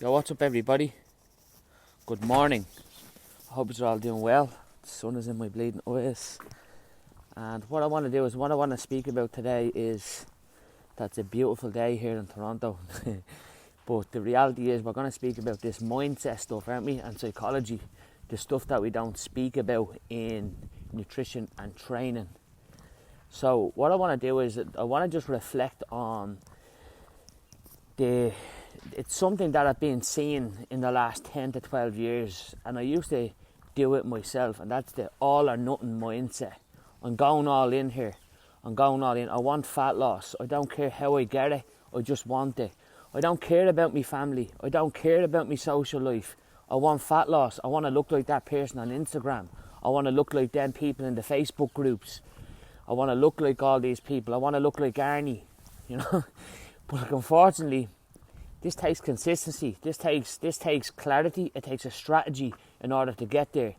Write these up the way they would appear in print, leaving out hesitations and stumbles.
Yo, what's up everybody? Good morning. I hope you're all doing well. The sun is in my bleeding eyes. And what I want to speak about today is that it's a beautiful day here in Toronto. But the reality is we're going to speak about this mindset stuff, aren't we? And psychology. The stuff that we don't speak about in nutrition and training. So what I want to do is I want to just reflect on it's something that I've been seeing in the last 10 to 12 years, and I used to do it myself, and that's the all or nothing mindset. I'm going all in here. I'm going all in. I want fat loss. I don't care how I get it. I just want it. I don't care about my family. I don't care about my social life. I want fat loss. I want to look like that person on Instagram. I want to look like them people in the Facebook groups. I want to look like all these people. I want to look like Arnie, you know. But unfortunately, this takes consistency. This takes clarity. It takes a strategy in order to get there.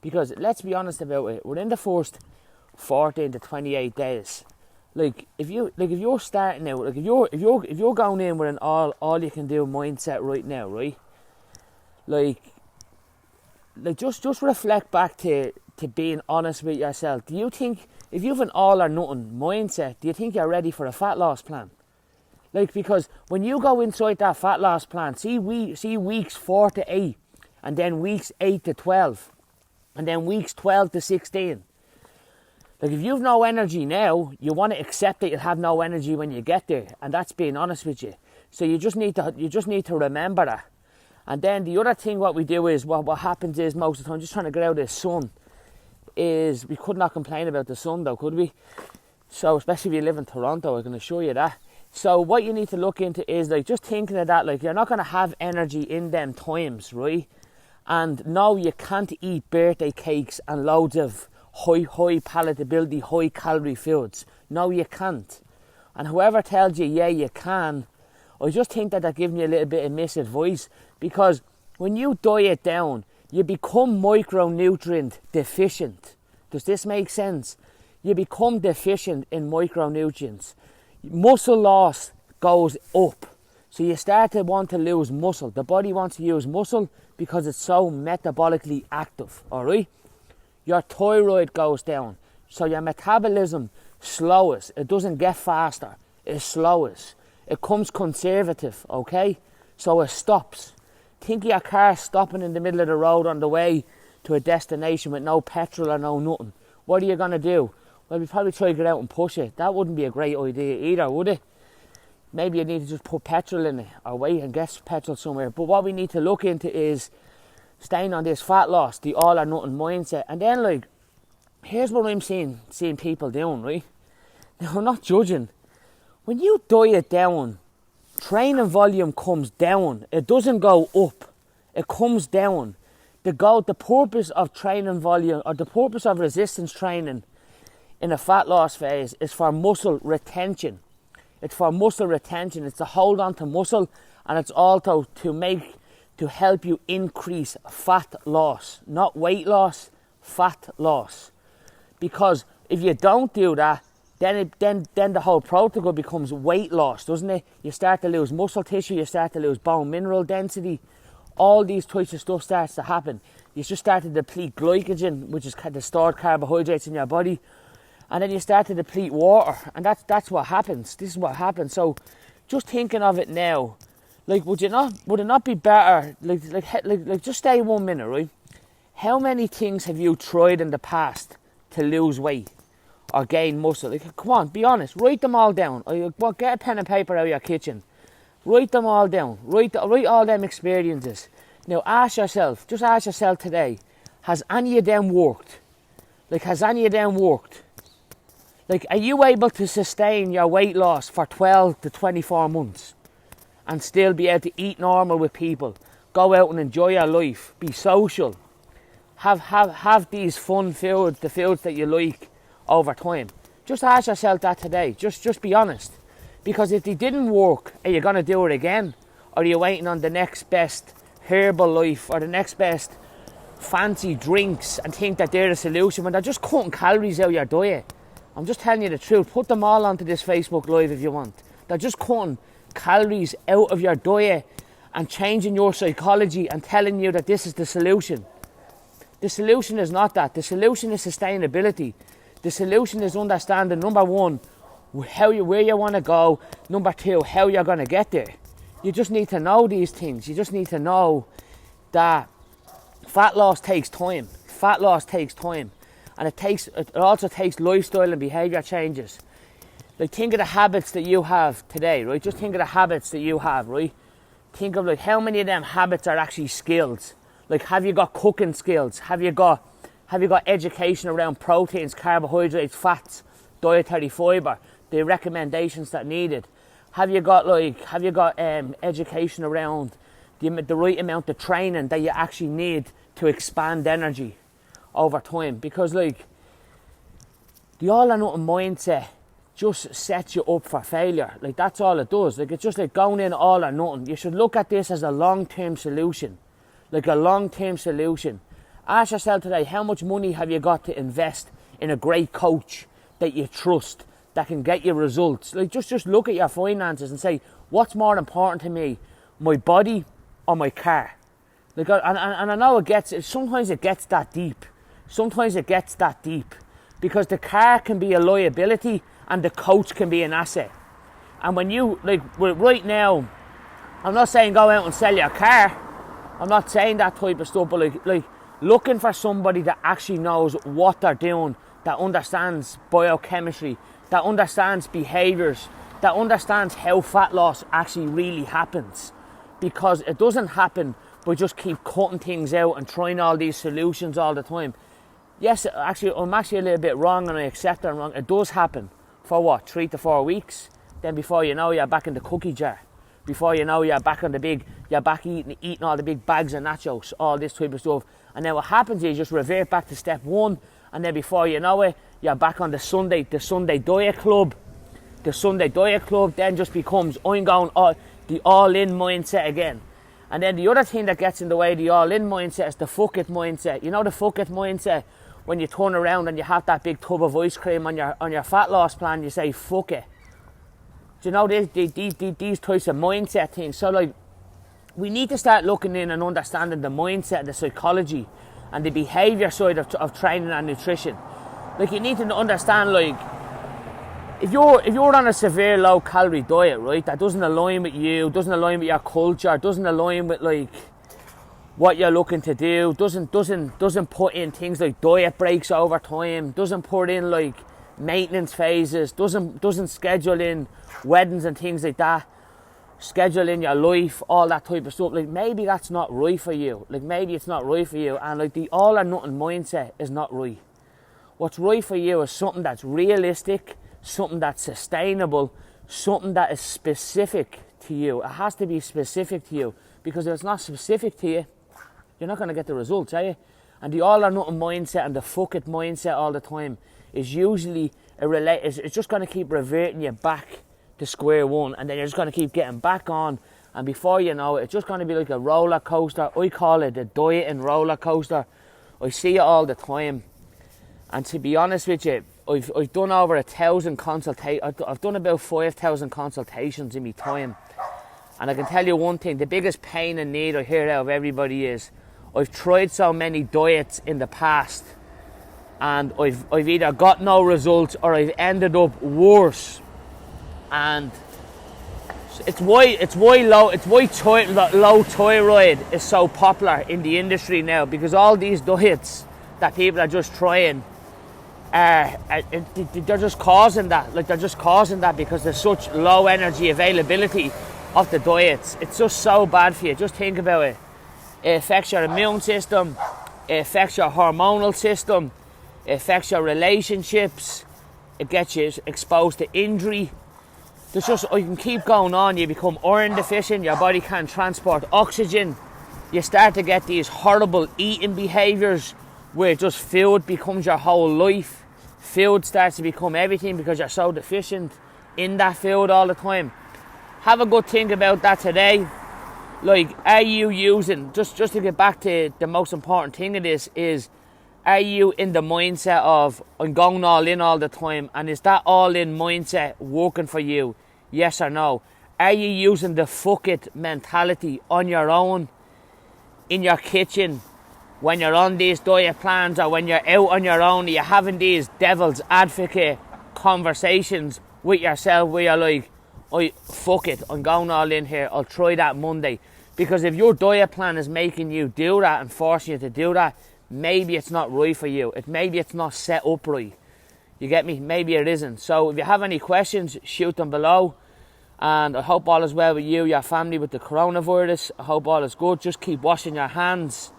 Because let's be honest about it. We're in the first 14 to 28 days. If you're starting out, if you're going in with an all you can do mindset right now, right? Just reflect back to being honest with yourself. Do you think if you have an all or nothing mindset, do you think you're ready for a fat loss plan? Because when you go inside that fat loss plan, see weeks 4 to 8, and then weeks 8 to 12, and then weeks 12 to 16. If you've no energy now, you want to accept that you'll have no energy when you get there, and that's being honest with you. So you just need to remember that. And then the other thing what we do is what happens is most of the time, just trying to get out of the sun, is we could not complain about the sun though, could we? So especially if you live in Toronto, I can assure you that. So what you need to look into is just thinking of that, you're not going to have energy in them times, right? And no, you can't eat birthday cakes and loads of high palatability, high calorie foods. No, you can't. And whoever tells you, yeah, you can, I just think that they're giving you a little bit of misadvice, because when you diet down, you become micronutrient deficient. Does this make sense? You become deficient in micronutrients. Muscle loss goes up. So you start to want to lose muscle. The body wants to use muscle because it's so metabolically active, alright? Your thyroid goes down. So your metabolism slows. It doesn't get faster. It slows. It comes conservative, okay? So it stops. Think of your car stopping in the middle of the road on the way to a destination with no petrol or no nothing. What are you going to do? Well, we'd probably try to get out and push it. That wouldn't be a great idea either, would it? Maybe you need to just put petrol in it or wait and get petrol somewhere. But what we need to look into is staying on this fat loss, the all or nothing mindset. And then, here's what I'm seeing people doing, right? Now, I'm not judging. When you diet down, training volume comes down. It doesn't go up. It comes down. The purpose of training volume, or the purpose of resistance training in a fat loss phase, is for muscle retention. It's for muscle retention. It's to hold on to muscle, and it's also to help you increase fat loss, not weight loss, fat loss. Because if you don't do that, then the whole protocol becomes weight loss, doesn't it? You start to lose muscle tissue, you start to lose bone mineral density. All these types of stuff starts to happen. You just start to deplete glycogen, which is the stored carbohydrates in your body. And then you start to deplete water, and that's what happens. This is what happens. So, just thinking of it now, would it not be better? Just stay 1 minute, right? How many things have you tried in the past to lose weight or gain muscle? Come on, be honest. Write them all down. Get a pen and paper out of your kitchen. Write them all down. Write all them experiences. Now, ask yourself today: has any of them worked? Has any of them worked? Are you able to sustain your weight loss for 12 to 24 months and still be able to eat normal with people, go out and enjoy your life, be social, have these fun foods, the foods that you like over time? Just ask yourself that today. Just be honest. Because if they didn't work, are you going to do it again? Or are you waiting on the next best herbal life or the next best fancy drinks and think that they're the solution when they're just cutting calories out of your diet? I'm just telling you the truth. Put them all onto this Facebook Live if you want. They're just cutting calories out of your diet and changing your psychology and telling you that this is the solution. The solution is not that. The solution is sustainability. The solution is understanding, number one, where you want to go. Number two, how you're going to get there. You just need to know these things. You just need to know that fat loss takes time. Fat loss takes time. And it also takes lifestyle and behaviour changes. Like, think of the habits that you have today, right? Just think of the habits that you have, right? Think of, like, how many of them habits are actually skills. Like, have you got cooking skills? Have you got education around proteins, carbohydrates, fats, dietary fibre, the recommendations that needed? Have you got education around the right amount of training that you actually need to expand energy over time? Because, like, the all or nothing mindset just sets you up for failure. Like, that's all it does. Like, it's just like going in all or nothing. You should look at this as a long-term solution. Like a long-term solution. Ask yourself today, how much money have you got to invest in a great coach that you trust, that can get you results? Like, just look at your finances and say, what's more important to me, my body or my car? Like, and I know sometimes it gets that deep. Sometimes it gets that deep. Because the car can be a liability and the coach can be an asset. And when you, like, right now, I'm not saying go out and sell your car. I'm not saying that type of stuff, but like looking for somebody that actually knows what they're doing, that understands biochemistry, that understands behaviours, that understands how fat loss actually really happens. Because it doesn't happen by just keep cutting things out and trying all these solutions all the time. Yes, actually, I'm actually a little bit wrong, and I accept that I'm wrong. It does happen for what, 3 to 4 weeks? Then before you know, you're back in the cookie jar. Before you know, you're back eating all the big bags of nachos, all this type of stuff. And then what happens is you just revert back to step one, and then before you know it, you're back on the Sunday diet club. The Sunday diet club then just becomes, I'm going the all-in mindset again. And then the other thing that gets in the way of the all-in mindset is the fuck it mindset. You know the fuck it mindset? When you turn around and you have that big tub of ice cream on your fat loss plan, you say, fuck it. You know, these types of mindset things. So, like, we need to start looking in and understanding the mindset, the psychology, and the behaviour side of training and nutrition. Like, you need to understand, like, if you're on a severe low-calorie diet, right, that doesn't align with you, doesn't align with your culture, doesn't align with, like, what you're looking to do, doesn't put in things like diet breaks over time, doesn't put in, like, maintenance phases, doesn't schedule in weddings and things like that, schedule in your life, all that type of stuff. Like, maybe that's not right for you. Like, maybe it's not right for you. And, like, the all or nothing mindset is not right. What's right for you is something that's realistic, something that's sustainable, something that is specific to you. It has to be specific to you, because if it's not specific to you, you're not going to get the results, are you? And the all or nothing mindset and the fuck it mindset all the time is usually it's just going to keep reverting you back to square one, and then you're just going to keep getting back on, and before you know it, it's just going to be like a roller coaster. I call it the dieting roller coaster. I see it all the time, and to be honest with you, I've done over 1,000 consultations. I've done about 5,000 consultations in my time, and I can tell you one thing: the biggest pain and need I hear out of everybody is, I've tried so many diets in the past, and I've either got no results or I've ended up worse. And it's why low thyroid is so popular in the industry now, because all these diets that people are just trying, they're just causing that. Like, they're just causing that because there's such low energy availability of the diets. It's just so bad for you. Just think about it. It affects your immune system, it affects your hormonal system, it affects your relationships, it gets you exposed to injury. There's just, I can keep going on. You become iron deficient, your body can't transport oxygen, you start to get these horrible eating behaviours where just food becomes your whole life. Food starts to become everything because you're so deficient in that food all the time. Have a good think about that today. Like, are you using, just to get back to the most important thing of this is, are you in the mindset of, I'm going all in all the time, and is that all in mindset working for you? Yes or no? Are you using the fuck it mentality on your own, in your kitchen, when you're on these diet plans, or when you're out on your own? Are you having these devil's advocate conversations with yourself where you're like, oh, fuck it, I'm going all in here, I'll try that Monday? Because if your diet plan is making you do that and forcing you to do that, maybe it's not right for you. Maybe it's not set up right. You get me? Maybe it isn't. So if you have any questions, shoot them below. And I hope all is well with you, your family, with the coronavirus. I hope all is good. Just keep washing your hands.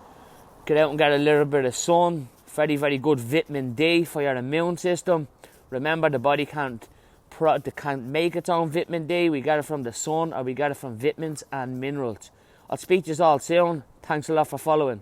Get out and get a little bit of sun. Very, very good vitamin D for your immune system. Remember, the body can't make its own vitamin D. We get it from the sun, or we get it from vitamins and minerals. I'll speak to you all soon. Thanks a lot for following.